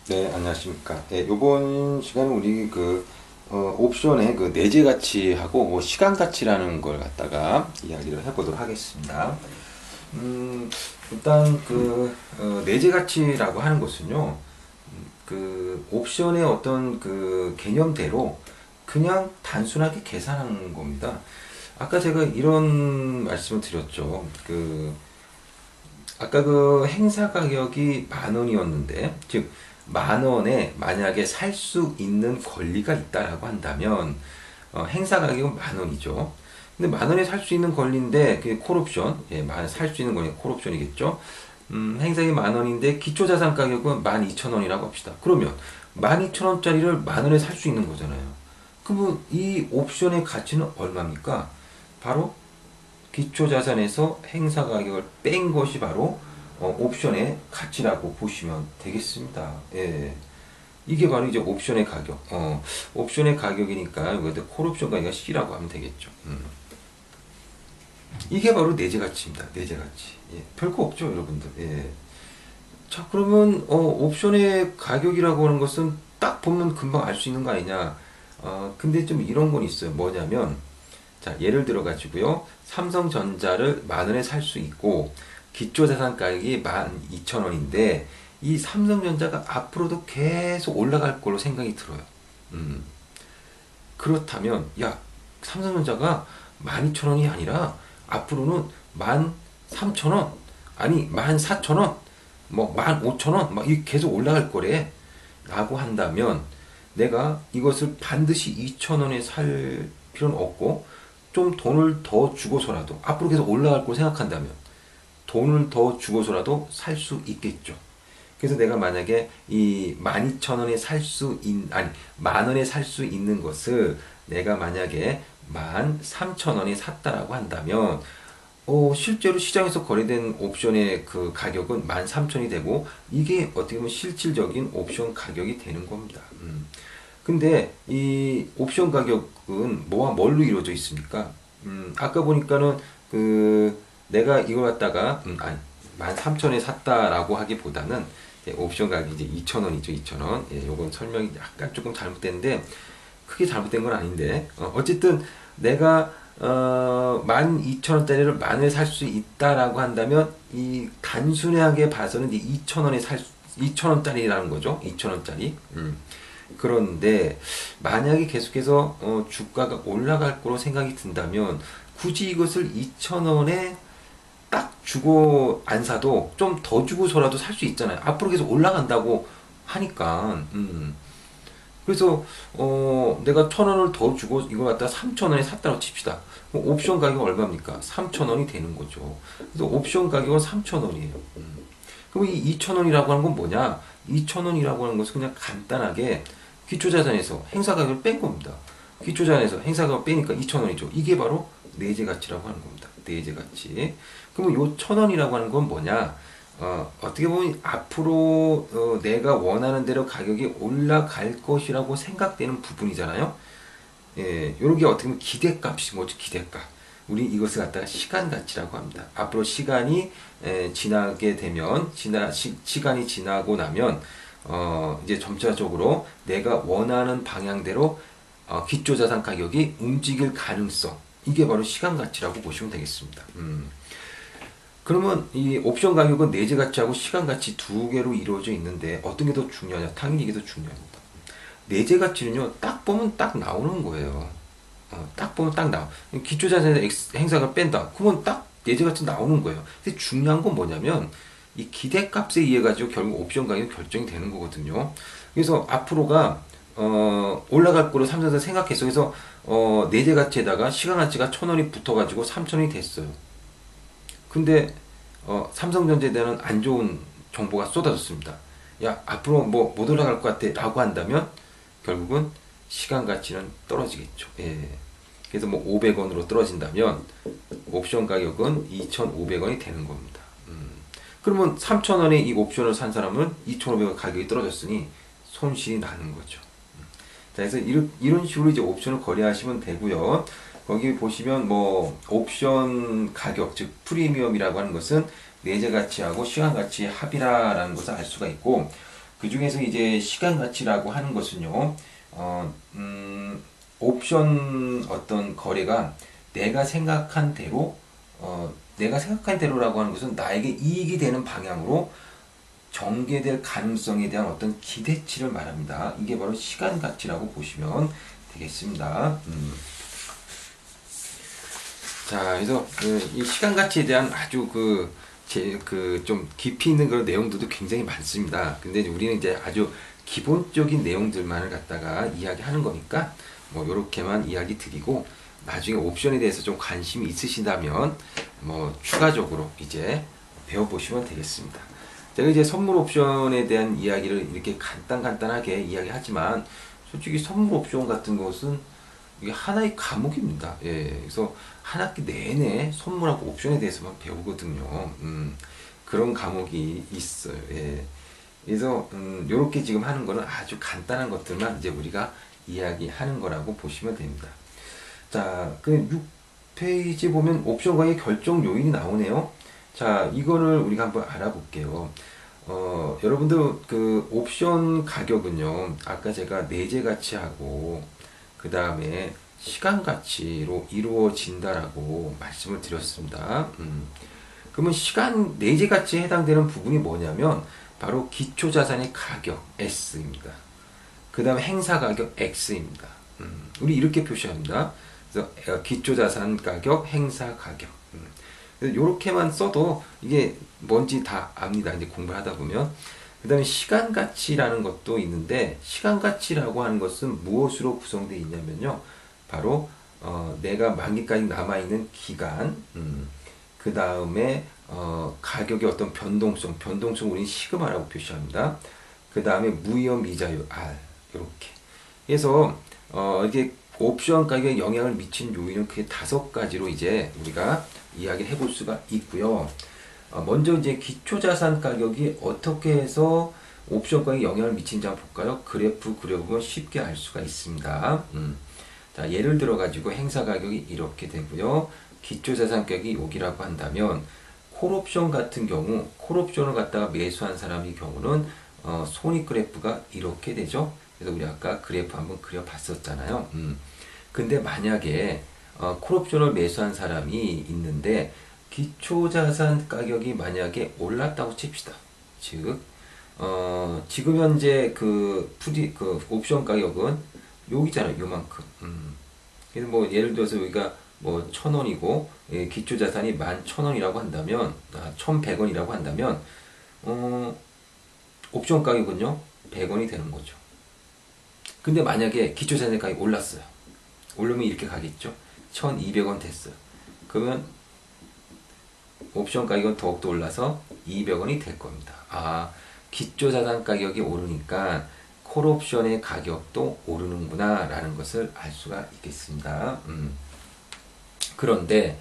네, 안녕하십니까. 네, 요번 시간에 우리 옵션의 그 내재 가치하고 뭐 시간 가치라는 걸 갖다가 이야기를 해보도록 하겠습니다. 일단 내재 가치라고 하는 것은요, 옵션의 어떤 그 개념대로 그냥 단순하게 계산하는 겁니다. 아까 제가 이런 말씀을 드렸죠. 아까 그 행사 가격이 10,000원이었는데, 즉, 10,000원에 만약에 살 수 있는 권리가 있다라고 한다면, 행사 가격은 10,000원이죠. 근데 10,000원에 살 수 있는 권리인데, 그게 콜옵션, 예, 살 수 있는 권리가 콜옵션이겠죠. 행사가 10,000원인데, 기초자산 가격은 12,000원이라고 합시다. 그러면 12,000원짜리를 10,000원에 살 수 있는 거잖아요. 그러면 이 옵션의 가치는 얼마입니까? 바로 기초자산에서 행사 가격을 뺀 것이 바로 옵션의 가치라고 보시면 되겠습니다. 예. 이게 바로 이제 옵션의 가격. 옵션의 가격이니까 이것도 콜옵션 가격이 C라고 하면 되겠죠. 이게 바로 내재 가치입니다. 내재 가치. 예. 별거 없죠, 여러분들. 예. 자, 그러면 옵션의 가격이라고 하는 것은 딱 보면 금방 알 수 있는 거 아니냐? 근데 좀 이런 건 있어요. 뭐냐면 자, 예를 들어 가지고요. 삼성전자를 10,000원에 살 수 있고 기초자산 가격이 12,000원인데 이 삼성전자가 앞으로도 계속 올라갈 걸로 생각이 들어요. 그렇다면 야, 삼성전자가 12,000원이 아니라 앞으로는 13,000원, 아니 14,000원, 뭐 15,000원 막 이렇게 계속 올라갈 거래 라고 한다면 내가 이것을 반드시 2,000원에 살 필요는 없고 좀 돈을 더 주고서라도 앞으로 계속 올라갈 걸 생각한다면 돈을 더 주고서라도 살 수 있겠죠. 그래서 내가 만약에 이 12,000원에 살 수 아니 10,000원에 살 수 있는 것을 내가 만약에 13,000원에 샀다라고 한다면 실제로 시장에서 거래된 옵션의 그 가격은 13,000원이 되고 이게 어떻게 보면 실질적인 옵션 가격이 되는 겁니다. 근데 이 옵션 가격은 뭐와 뭘로 이루어져 있습니까? 아까 보니까는 내가 이걸 갖다가 아니 13,000원에 샀다라고 하기보다는 옵션 가격이 이제 2,000원이죠, 2,000원. 예, 요건 설명이 약간 조금 잘못됐는데 크게 잘못된 건 아닌데 어쨌든 내가 12,000원짜리를 10,000원에 살 수 있다라고 한다면 이 단순하게 봐서는 이제 2,000원에 2,000원짜리라는 거죠. 2,000원짜리. 그런데 만약에 계속해서 주가가 올라갈 거로 생각이 든다면 굳이 이것을 2,000원에 딱 주고 안 사도 좀 더 주고서라도 살 수 있잖아요. 앞으로 계속 올라간다고 하니까. 그래서 내가 1,000원을 더 주고 이걸 갖다 3,000원에 샀다고 칩시다. 그럼 옵션 가격은 얼마입니까? 3,000원이 되는 거죠. 그래서 옵션 가격은 3,000원이에요. 그럼 이 2,000원이라고 하는 건 뭐냐? 2,000원이라고 하는 것은 그냥 간단하게 기초자산에서 행사 가격을 뺀 겁니다. 기초자산에서 행사 가격을 빼니까 2,000원이죠. 이게 바로 내재 가치라고 하는 겁니다. 내재 가치. 그러면 요 1,000원이라고 하는 건 뭐냐? 어떻게 보면 앞으로 내가 원하는 대로 가격이 올라갈 것이라고 생각되는 부분이잖아요. 예, 요런 게 어떻게 보면 기대값이 뭐죠? 기대값. 우리 이것을 갖다가 시간 가치라고 합니다. 앞으로 시간이 지나게 되면 시간이 지나고 나면 이제 점차적으로 내가 원하는 방향대로 기초자산 가격이 움직일 가능성, 이게 바로 시간 가치라고 보시면 되겠습니다. 그러면 이 옵션 가격은 내재 가치하고 시간 가치 두 개로 이루어져 있는데 어떤 게 더 중요하냐? 당연히 이게 더 중요합니다. 내재 가치는요, 딱 보면 딱 나오는 거예요. 딱 보면 딱 나와. 기초자산의 행사가 뺀다. 그러면 딱 내재 가치 나오는 거예요. 근데 중요한 건 뭐냐면 이 기대값에 의해 가지고 결국 옵션 가격이 결정이 되는 거거든요. 그래서 앞으로가 올라갈 거로 삼성에서 생각했어. 그래서 내재 가치에다가 시간 가치가 1,000원이 붙어가지고 3,000원이 됐어요. 근데 삼성전자에 대한 안 좋은 정보가 쏟아졌습니다. 야, 앞으로 뭐 못 올라갈 것 같아 라고 한다면 결국은 시간 가치는 떨어지겠죠. 예. 그래서 뭐 500원으로 떨어진다면 옵션 가격은 2,500원이 되는 겁니다. 그러면 3,000원에 이 옵션을 산 사람은 2,500원 가격이 떨어졌으니 손실이 나는 거죠. 자, 그래서 이런 식으로 이제 옵션을 거래하시면 되고요. 거기 보시면 뭐 옵션 가격, 즉 프리미엄이라고 하는 것은 내재 가치하고 시간 가치의 합이라는 것을 알 수가 있고, 그 중에서 이제 시간 가치라고 하는 것은요, 옵션 어떤 거래가 내가 생각한 대로, 내가 생각한 대로라고 하는 것은 나에게 이익이 되는 방향으로 전개될 가능성에 대한 어떤 기대치를 말합니다. 이게 바로 시간 가치라고 보시면 되겠습니다. 자, 그래서 이 시간 가치에 대한 아주 좀 깊이 있는 그런 내용들도 굉장히 많습니다. 근데 우리는 이제 아주 기본적인 내용들만을 갖다가 이야기하는 거니까 뭐 요렇게만 이야기 드리고, 나중에 옵션에 대해서 좀 관심이 있으신다면 뭐 추가적으로 이제 배워보시면 되겠습니다. 제가 이제 선물 옵션에 대한 이야기를 이렇게 간단하게 이야기하지만, 솔직히 선물 옵션 같은 것은 이게 하나의 과목입니다. 예, 그래서 한 학기 내내 선물하고 옵션에 대해서만 배우거든요. 그런 과목이 있어요. 예. 그래서 요렇게 지금 하는 거는 아주 간단한 것들만 이제 우리가 이야기하는 거라고 보시면 됩니다. 자, 그 6페이지 보면 옵션 가격 결정 요인이 나오네요. 자, 이거를 우리가 한번 알아볼게요. 여러분들 그 옵션 가격은요, 아까 제가 내재 가치하고 그 다음에 시간 가치로 이루어진다라고 말씀을 드렸습니다. 그러면 시간 내재 가치에 해당되는 부분이 뭐냐면 바로 기초 자산의 가격 S입니다. 그 다음에 행사 가격 X입니다. 우리 이렇게 표시합니다. 그래서 기초 자산 가격, 행사 가격. 이렇게만 써도 이게 뭔지 다 압니다. 이제 공부를 하다 보면. 그 다음에 시간 가치라는 것도 있는데, 시간 가치라고 하는 것은 무엇으로 구성되어 있냐면요, 바로 내가 만기까지 남아있는 기간, 그 다음에 가격의 어떤 변동성 우리는 시그마라고 표시합니다. 그 다음에 무위험 이자율 R, 이렇게 해서 이게 옵션 가격에 영향을 미친 요인은 크게 5가지로 이제 우리가 이야기를 해볼 수가 있고요. 먼저 이제 기초자산 가격이 어떻게 해서 옵션 가격에 영향을 미치는지 한번 볼까요? 그래프 그려보면 쉽게 알 수가 있습니다. 자, 예를 들어 가지고 행사 가격이 이렇게 되고요. 기초자산 가격이 여기라고 한다면, 콜옵션 같은 경우, 콜옵션을 갖다가 매수한 사람의 경우는 손익 그래프가 이렇게 되죠. 그래서 우리 아까 그래프 한번 그려봤었잖아요. 근데 만약에 콜옵션을 매수한 사람이 있는데 기초자산 가격이 만약에 올랐다고 칩시다. 즉, 지금 현재 그 옵션 가격은 여기잖아요. 요만큼. 그래서 뭐 예를 들어서 여기가 뭐 1,000원이고, 예, 기초자산이 11,000원이라고 한다면, 1,100원이라고 한다면, 옵션 가격은요 100원이 되는 거죠. 근데 만약에 기초자산 가격이 올랐어요. 오르면 이렇게 가겠죠. 1,200원 됐어요. 그러면 옵션 가격은 더욱더 올라서 200원이 될 겁니다. 아, 기초자산 가격이 오르니까 콜옵션의 가격도 오르는구나 라는 것을 알 수가 있겠습니다. 그런데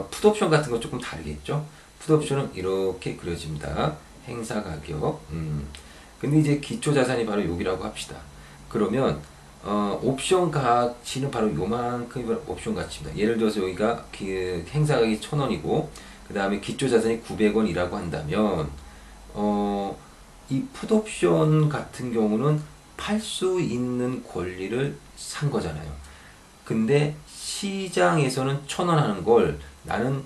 풋옵션 같은 건 조금 다르겠죠. 풋옵션은 이렇게 그려집니다. 행사 가격. 근데 이제 기초자산이 바로 여기라고 합시다. 그러면 옵션 가치는 바로 요만큼이 옵션 가치입니다. 예를 들어서 여기가 행사 가격이 1,000원이고 그 다음에 기초자산이 900원이라고 한다면 이 풋옵션 같은 경우는 팔 수 있는 권리를 산 거잖아요. 근데 시장에서는 1,000원 하는 걸 나는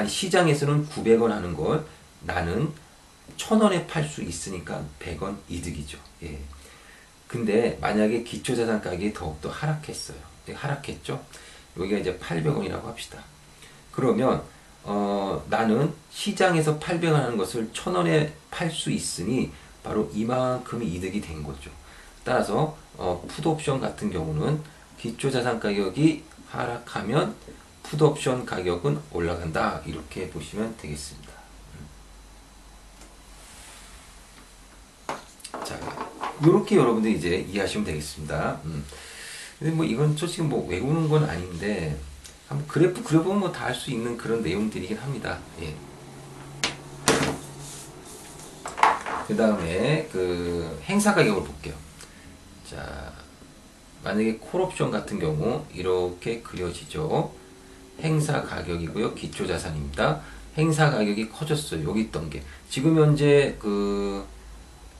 시장에서는 900원 하는 걸 나는 1,000원에 팔 수 있으니까 100원 이득이죠. 예. 근데 만약에 기초자산 가격이 더욱더 하락했어요. 하락했죠. 여기가 이제 800원이라고 합시다. 그러면 나는 시장에서 800원 하는 것을 1,000원에 팔 수 있으니 바로 이만큼의 이득이 된 거죠. 따라서 풋옵션 같은 경우는 기초자산 가격이 하락하면 풋옵션 가격은 올라간다. 이렇게 보시면 되겠습니다. 자, 이렇게 여러분들이 이제 이해하시면 되겠습니다. 근데 뭐 이건 솔직히 뭐 외우는 건 아닌데 한번 그래프 그려보면 뭐 다 할 수 있는 그런 내용들이긴 합니다. 예. 그 다음에 그 행사 가격을 볼게요. 자, 만약에 콜옵션 같은 경우 이렇게 그려지죠. 행사 가격이고요. 기초자산입니다. 행사 가격이 커졌어요. 여기 있던 게 지금 현재 그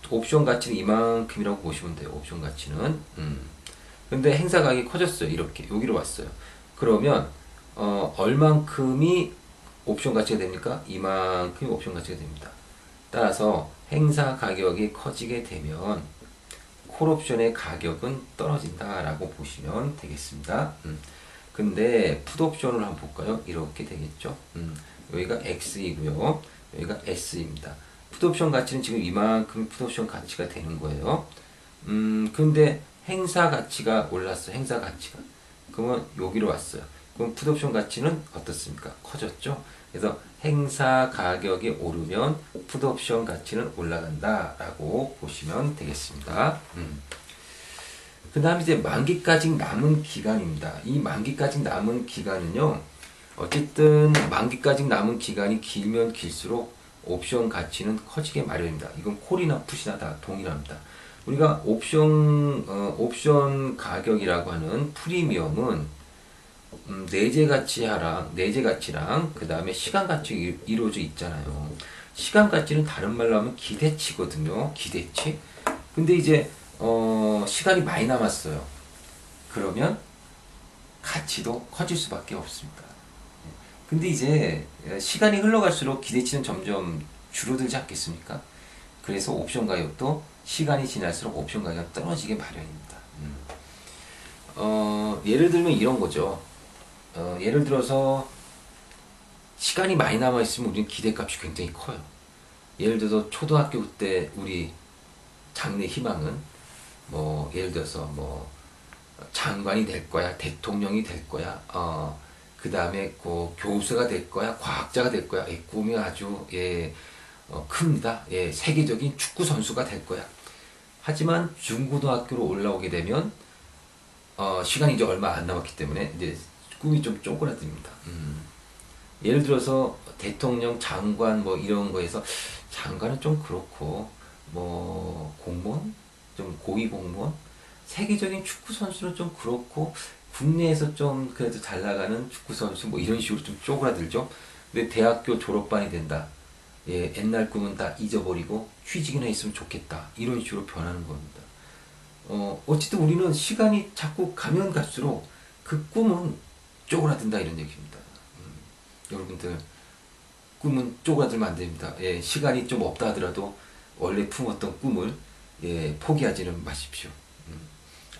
옵션 가치는 이만큼이라고 보시면 돼요. 옵션 가치는. 근데 행사 가격이 커졌어요. 이렇게 여기로 왔어요. 그러면 얼만큼이 옵션 가치가 됩니까? 이만큼이 옵션 가치가 됩니다. 따라서 행사 가격이 커지게 되면 콜옵션의 가격은 떨어진다라고 보시면 되겠습니다. 근데 풋옵션을 한번 볼까요? 이렇게 되겠죠. 여기가 X이고요. 여기가 S입니다. 풋옵션 가치는 지금 이만큼 풋옵션 가치가 되는 거예요. 근데 행사 가치가 올랐어. 행사 가치가. 그러면 여기로 왔어요. 그럼 풋옵션 가치는 어떻습니까? 커졌죠. 그래서 행사 가격이 오르면 풋옵션 가치는 올라간다라고 보시면 되겠습니다. 그 다음에 이제 만기까지 남은 기간입니다. 이 만기까지 남은 기간은요, 어쨌든 만기까지 남은 기간이 길면 길수록 옵션 가치는 커지게 마련입니다. 이건 콜이나 풋이나 다 동일합니다. 우리가 옵션 가격이라고 하는 프리미엄은 내재 가치랑 그 다음에 시간 가치 이루어져 있잖아요. 시간 가치는 다른 말로 하면 기대치거든요. 기대치. 근데 이제 시간이 많이 남았어요. 그러면 가치도 커질 수밖에 없습니다. 근데 이제 시간이 흘러갈수록 기대치는 점점 줄어들지 않겠습니까? 그래서 옵션 가격도 시간이 지날수록 옵션 가격이 떨어지게 마련입니다. 예를 들면 이런 거죠. 예를 들어서 시간이 많이 남아있으면 우리는 기대값이 굉장히 커요. 예를 들어서 초등학교 때 우리 장래 희망은 뭐 예를 들어서 뭐 장관이 될 거야, 대통령이 될 거야, 그 다음에 교수가 될 거야, 과학자가 될 거야. 이 꿈이 아주 큽니다. 세계적인 축구 선수가 될 거야. 하지만 중고등학교로 올라오게 되면 시간이 이제 얼마 안 남았기 때문에 이제 꿈이 좀 쪼그라듭니다. 예를 들어서 대통령, 장관 뭐 이런 거에서 장관은 좀 그렇고 뭐 공무원, 좀 고위 공무원, 세계적인 축구 선수는 좀 그렇고 국내에서 좀 그래도 잘 나가는 축구 선수 뭐 이런 식으로 좀 쪼그라들죠. 근데 대학교 졸업반이 된다. 옛날 꿈은 다 잊어버리고 취직이나 했으면 좋겠다. 이런 식으로 변하는 겁니다. 어쨌든 우리는 시간이 자꾸 가면 갈수록 그 꿈은 쪼그라든다 이런 얘기입니다. 여러분들 꿈은 쪼그라들면 안 됩니다. 시간이 좀 없다 하더라도 원래 품었던 꿈을 포기하지는 마십시오.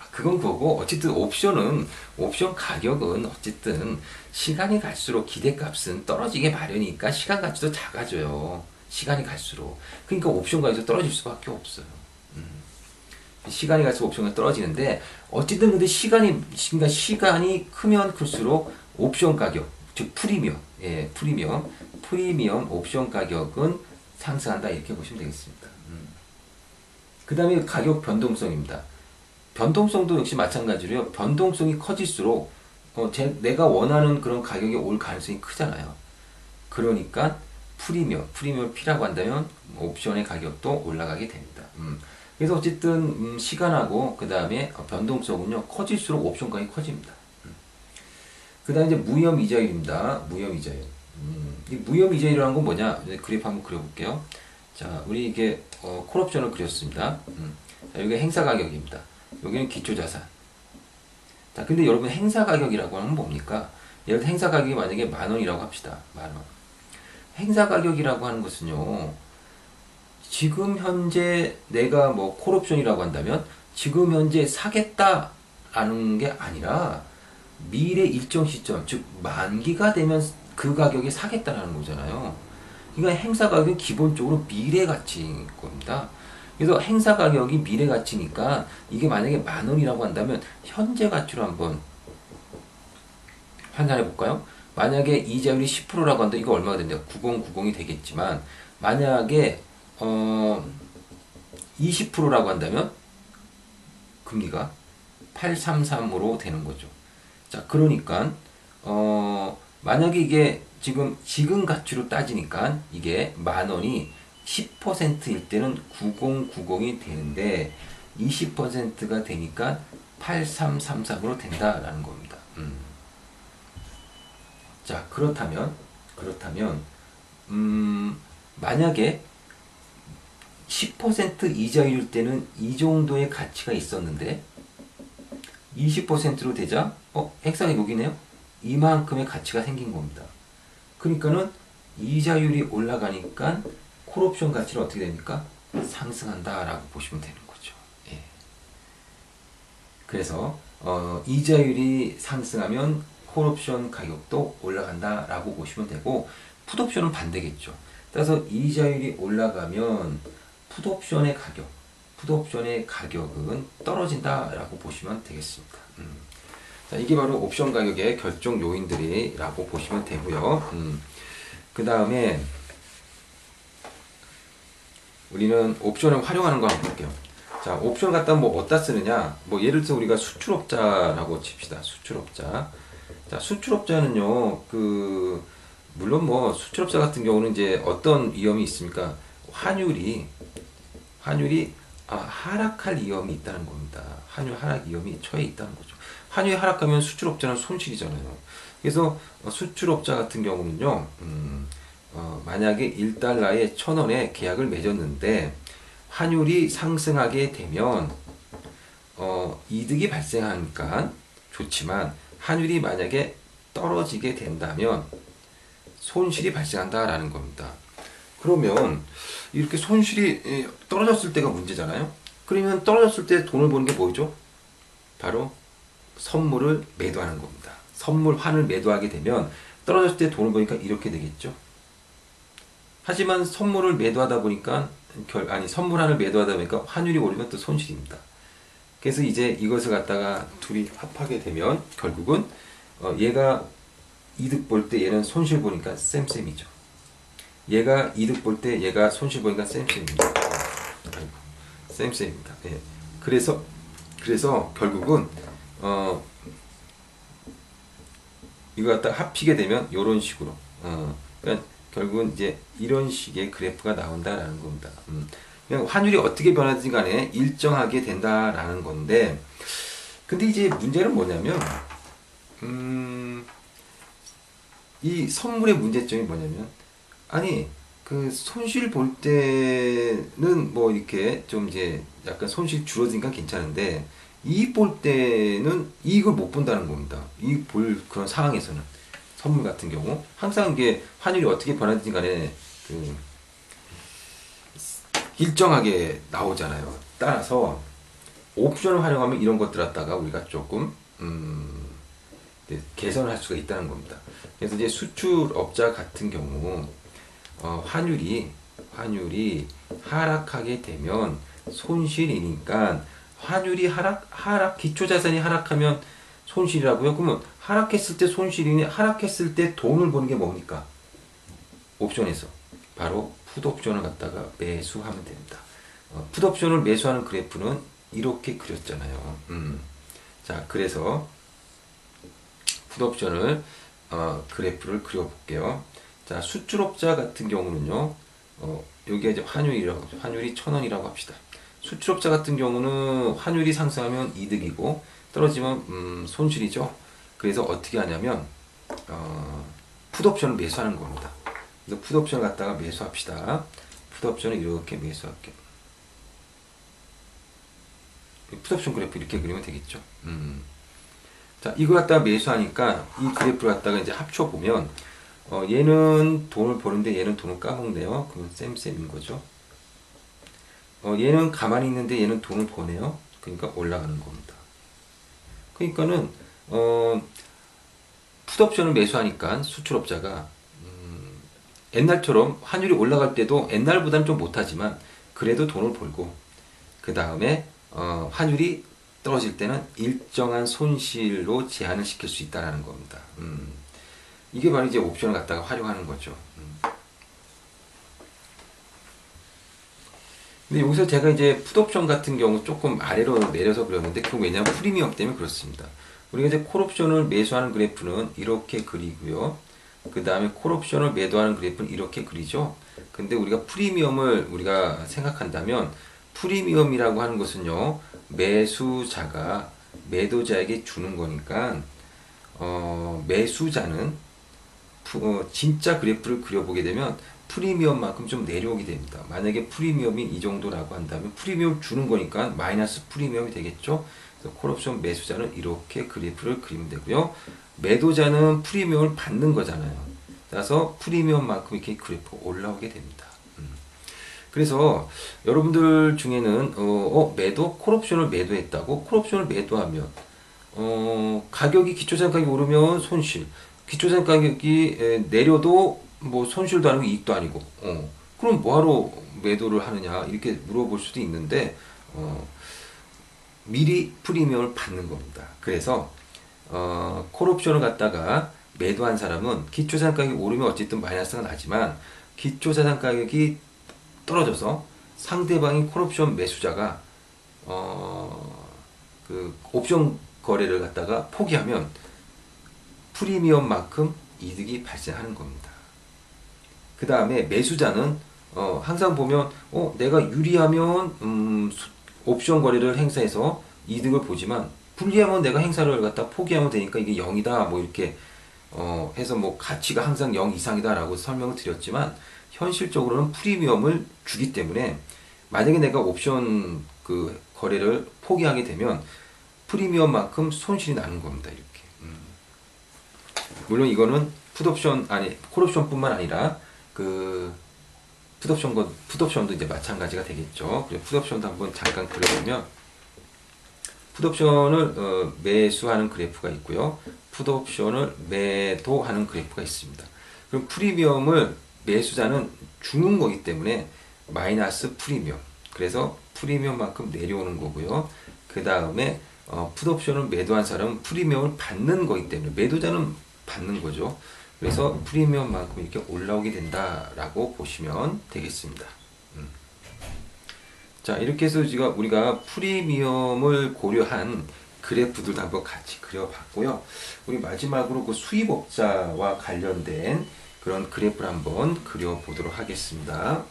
그건 그거고 어쨌든 옵션 가격은 어쨌든 시간이 갈수록 기대값은 떨어지게 마련이니까 시간 가치도 작아져요. 시간이 갈수록. 그러니까 옵션 가격도 떨어질 수밖에 없어요. 시간이 갈수록 옵션이 떨어지는데 어쨌든 근데 그러니까 시간이 크면 클수록 옵션 가격, 즉 프리미엄 옵션 가격은 상승한다 이렇게 보시면 되겠습니다. 그 다음에 가격 변동성입니다. 변동성도 역시 마찬가지로요. 변동성이 커질수록 내가 원하는 그런 가격이 올 가능성이 크잖아요. 그러니까 프리미엄 P라고 한다면 옵션의 가격도 올라가게 됩니다. 그래서 어쨌든 시간하고 그 다음에 변동성은요 커질수록 옵션 가격이 커집니다. 그 다음에 이제 무혐 이자율입니다. 무혐 이자율. 이 무혐 이자율이라는 건 뭐냐? 그래프 한번 그려볼게요. 자, 우리 이게 콜옵션을 그렸습니다. 자, 여기 행사 가격입니다. 여기는 기초자산. 자, 근데 여러분 행사 가격이라고 하는 건 뭡니까? 예를 들어 행사 가격이 만약에 10,000원이라고 합시다. 10,000원. 행사 가격이라고 하는 것은요. 지금 현재 내가 뭐 콜옵션이라고 한다면 지금 현재 사겠다라는 게 아니라 미래 일정 시점, 즉 만기가 되면 그 가격에 사겠다라는 거잖아요. 그러니까 행사 가격은 기본적으로 미래 가치인 겁니다. 그래서 행사 가격이 미래 가치니까 이게 만약에 10,000원이라고 한다면 현재 가치로 한번 환산해 볼까요? 만약에 이자율이 10%라고 한다 이거 얼마가 된대요? 9090이 되겠지만 만약에 20%라고 한다면 금리가 833으로 되는 거죠. 자, 그러니까 만약에 이게 지금 가치로 따지니까 이게 10,000원이 10%일 때는 9090이 되는데 20%가 되니까 8333으로 된다라는 겁니다. 자, 그렇다면 만약에 10% 이자율 때는 이 정도의 가치가 있었는데 20%로 되자 행상이 여기네요. 이만큼의 가치가 생긴 겁니다. 그러니까는 이자율이 올라가니까 콜옵션 가치는 어떻게 됩니까? 상승한다라고 보시면 되는 거죠. 예. 그래서 이자율이 상승하면 콜옵션 가격도 올라간다라고 보시면 되고, 풋옵션은 반대겠죠. 따라서 이자율이 올라가면 풋옵션의 가격은 떨어진다라고 보시면 되겠습니다. 자, 이게 바로 옵션 가격의 결정 요인들이라고 보시면 되고요. 그 다음에 우리는 옵션을 활용하는 거 한번 볼게요. 자, 옵션 갖다 뭐 어디다 쓰느냐? 뭐 예를 들어서 우리가 수출업자라고 칩시다. 수출업자. 자, 수출업자는요, 물론 뭐 수출업자 같은 경우는 이제 어떤 위험이 있습니까? 환율이 하락할 위험이 있다는 겁니다. 환율 하락 위험이 처해 있다는 거죠. 환율이 하락하면 수출업자는 손실이잖아요. 그래서 수출업자 같은 경우는요, 만약에 1달러에 1,000원에 계약을 맺었는데 환율이 상승하게 되면 이득이 발생하니까 좋지만, 환율이 만약에 떨어지게 된다면 손실이 발생한다라는 겁니다. 그러면 이렇게 손실이 떨어졌을 때가 문제잖아요. 그러면 떨어졌을 때 돈을 버는 게 뭐죠? 바로 선물을 매도하는 겁니다. 선물환을 매도하게 되면 떨어졌을 때 돈을 버니까 이렇게 되겠죠. 하지만 선물을 매도하다 보니까 선물환을 매도하다 보니까 환율이 오르면 또 손실입니다. 그래서 이제 이것을 갖다가 둘이 합하게 되면 결국은 얘가 이득 볼 때 얘는 손실 보니까 쌤쌤이죠. 얘가 이득 볼 때 얘가 손실 보니까 쌤쌤입니다. 쌤쌤입니다. 예. 그래서 결국은 이거 갖다 합치게 되면 이런 식으로 그러니까 결국은 이제 이런 식의 그래프가 나온다라는 겁니다. 그냥 환율이 어떻게 변하든지 간에 일정하게 된다라는 건데, 근데 이제 문제는 뭐냐면 이 선물의 문제점이 뭐냐면, 아니 그 손실 볼 때는 뭐 이렇게 좀 이제 약간 손실 줄어드니까 괜찮은데, 이익 볼 때는 이익을 못 본다는 겁니다. 이익 볼 그런 상황에서는 선물 같은 경우 항상 이게 환율이 어떻게 변하든지 간에 일정하게 나오잖아요. 따라서 옵션을 활용하면 이런 것들 갖다가 우리가 조금 개선할 수가 있다는 겁니다. 그래서 이제 수출업자 같은 경우 환율이 하락하게 되면 손실이니까, 환율이 기초자산이 하락하면 손실이라고요? 그러면 하락했을 때 손실이니, 하락했을 때 돈을 버는 게 뭡니까? 옵션에서 바로 풋옵션을 갖다가 매수하면 됩니다. 풋옵션을 매수하는 그래프는 이렇게 그렸잖아요. 자, 그래서 풋옵션을 그래프를 그려볼게요. 자, 수출업자 같은 경우는요, 여기가 이제 환율이 1,000원이라고 합시다. 수출업자 같은 경우는 환율이 상승하면 이득이고 떨어지면 손실이죠. 그래서 어떻게 하냐면 풋옵션을 매수하는 겁니다. 그래서 풋옵션을 갖다가 매수합시다. 풋옵션을 이렇게 매수할게요. 풋옵션 그래프 이렇게 그리면 되겠죠. 자, 이거 갖다가 매수하니까 이 그래프를 갖다가 이제 합쳐보면 얘는 돈을 버는데 얘는 돈을 까먹네요. 그러면 쌤쌤인 거죠. 얘는 가만히 있는데 얘는 돈을 버네요. 그러니까 올라가는 겁니다. 그러니까는 풋옵션을 매수하니까 수출업자가 옛날처럼 환율이 올라갈 때도 옛날보다는 좀 못하지만 그래도 돈을 벌고, 그 다음에 환율이 떨어질 때는 일정한 손실로 제한을 시킬 수 있다는 겁니다. 이게 바로 이제 옵션을 갖다가 활용하는 거죠. 근데 여기서 제가 이제 풋옵션 같은 경우 조금 아래로 내려서 그렸는데, 그건 왜냐하면 프리미엄 때문에 그렇습니다. 우리가 이제 콜옵션을 매수하는 그래프는 이렇게 그리고요. 그 다음에 콜옵션을 매도하는 그래프는 이렇게 그리죠. 근데 우리가 프리미엄을 우리가 생각한다면, 프리미엄이라고 하는 것은요, 매수자가 매도자에게 주는 거니까, 매수자는 진짜 그래프를 그려보게 되면 프리미엄만큼 좀 내려오게 됩니다. 만약에 프리미엄이 이 정도라고 한다면 프리미엄 주는 거니까 마이너스 프리미엄이 되겠죠. 그래서 콜옵션 매수자는 이렇게 그래프를 그리면 되고요. 매도자는 프리미엄을 받는 거잖아요. 따라서 프리미엄만큼 이렇게 그래프가 올라오게 됩니다. 그래서 여러분들 중에는 매도 콜옵션을 매도했다고 콜옵션을 매도하면 가격이 기초자산 가격이 오르면 손실, 기초자산 가격이 내려도 뭐 손실도 아니고 이익도 아니고 그럼 뭐하러 매도를 하느냐 이렇게 물어볼 수도 있는데 미리 프리미엄을 받는 겁니다. 그래서 콜옵션을 갖다가 매도한 사람은 기초자산 가격이 오르면 어쨌든 마이너스가 나지만 기초자산 가격이 떨어져서 상대방이 콜옵션 매수자가 그 옵션 거래를 갖다가 포기하면 프리미엄만큼 이득이 발생하는 겁니다. 그 다음에 매수자는 항상 보면 내가 유리하면 옵션 거래를 행사해서 이득을 보지만 불리하면 내가 행사를 갖다 포기하면 되니까 이게 0이다 뭐 이렇게 해서 뭐 가치가 항상 0 이상이다 라고 설명을 드렸지만 현실적으로는 프리미엄을 주기 때문에 만약에 내가 옵션 그 거래를 포기하게 되면 프리미엄만큼 손실이 나는 겁니다. 이렇게. 물론 이거는 콜옵션뿐만 아니라 그 풋옵션도 이제 마찬가지가 되겠죠. 그래서 풋옵션도 한번 잠깐 그려보면 풋옵션을 매수하는 그래프가 있고요. 풋옵션을 매도하는 그래프가 있습니다. 그럼 프리미엄을 매수자는 주는 거기 때문에 마이너스 프리미엄. 그래서 프리미엄만큼 내려오는 거고요. 그 다음에 풋옵션을 매도한 사람은 프리미엄을 받는 거기 때문에 매도자는 받는 거죠. 그래서 프리미엄만큼 이렇게 올라오게 된다라고 보시면 되겠습니다. 자, 이렇게 해서 우리가 프리미엄을 고려한 그래프들도 한번 같이 그려봤고요. 우리 마지막으로 그 수입업자와 관련된 그런 그래프를 한번 그려보도록 하겠습니다.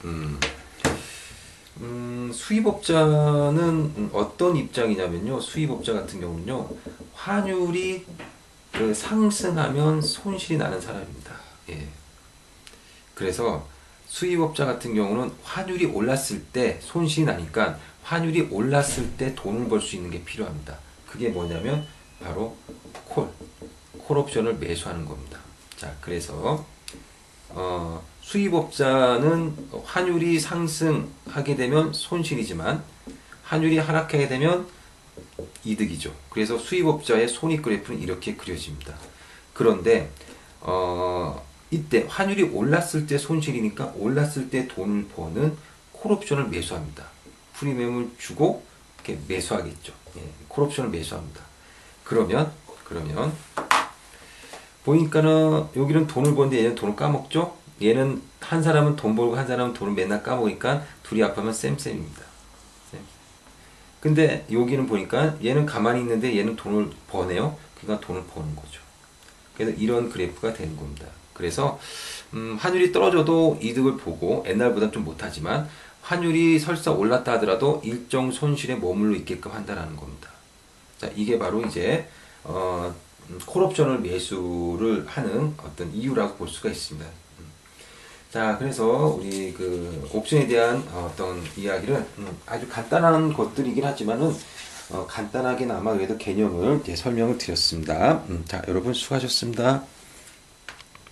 수입업자는 어떤 입장이냐면요. 수입업자 같은 경우는요. 환율이 상승하면 손실이 나는 사람입니다. 예. 그래서 수입업자 같은 경우는 환율이 올랐을 때 손실이 나니까 환율이 올랐을 때 돈을 벌 수 있는 게 필요합니다. 그게 뭐냐면 바로 콜옵션을 매수하는 겁니다. 자, 그래서 수입업자는 환율이 상승하게 되면 손실이지만 환율이 하락하게 되면 이득이죠. 그래서 수입업자의 손익 그래프는 이렇게 그려집니다. 그런데 이때 환율이 올랐을 때 손실이니까 올랐을 때 돈을 버는 콜옵션을 매수합니다. 프리미엄을 주고 이렇게 매수하겠죠. 예, 콜옵션을 매수합니다. 그러면 보니까는 여기는 돈을 버는데 얘는 돈을 까먹죠. 얘는 한 사람은 돈 벌고 한 사람은 돈을 맨날 까먹으니까 둘이 합하면 쌤쌤입니다. 근데 여기는 보니까 얘는 가만히 있는데 얘는 돈을 버네요. 그러니까 돈을 버는 거죠. 그래서 이런 그래프가 되는 겁니다. 그래서 환율이 떨어져도 이득을 보고 옛날보다 좀 못하지만 환율이 설사 올랐다 하더라도 일정 손실에 머물러 있게끔 한다는 겁니다. 자, 이게 바로 이제 콜옵션을 매수를 하는 어떤 이유라고 볼 수가 있습니다. 자, 그래서 우리 그 옵션에 대한 어떤 이야기를 아주 간단한 것들이긴 하지만은 간단하게나마 그래도 개념을 이제 설명을 드렸습니다. 자, 여러분 수고하셨습니다.